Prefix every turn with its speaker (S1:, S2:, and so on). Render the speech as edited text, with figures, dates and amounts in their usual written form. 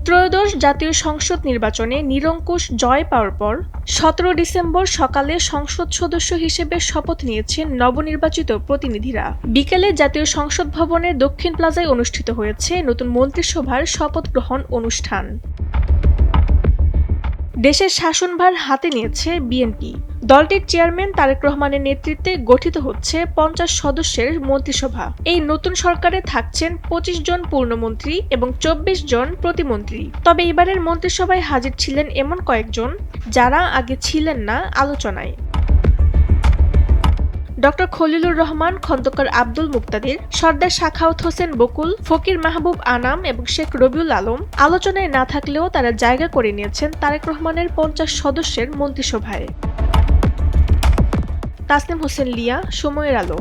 S1: ত্রয়োদশ জাতীয় সংসদ নির্বাচনে নিরঙ্কুশ জয় পাওয়ার পর ১৭ ডিসেম্বর সকালে সংসদ সদস্য হিসেবে শপথ নিয়েছেন নবনির্বাচিত প্রতিনিধিরা। বিকেলে জাতীয় সংসদ ভবনের দক্ষিণ প্লাজায় অনুষ্ঠিত হয়েছে নতুন মন্ত্রিসভার শপথ গ্রহণ অনুষ্ঠান। দেশের শাসনভার হাতে নিয়েছে বিএনপি। দলটির চেয়ারম্যান তারেক রহমানের নেতৃত্বে গঠিত হচ্ছে ৫০ সদস্যের মন্ত্রিসভা। এই নতুন সরকারে থাকছেন ২৫ জন পূর্ণমন্ত্রী এবং ২৪ জন প্রতিমন্ত্রী। তবে এবারের মন্ত্রিসভায় হাজির ছিলেন এমন কয়েকজন যারা আগে ছিলেন না আলোচনায়। ডক্টর খলিলুর রহমান, খন্দকার আব্দুল মুক্তাদির, সর্দার সাখাওয়াত হোসেন বকুল, ফকির মাহবুব আনাম এবং শেখ রবিউল আলম আলোচনায় না থাকলেও তারা জায়গা করে নিয়েছেন তারেক রহমানের ৫০ সদস্যের মন্ত্রিসভায়। তাসনিম হোসেন লিয়া, সময়ের আলো।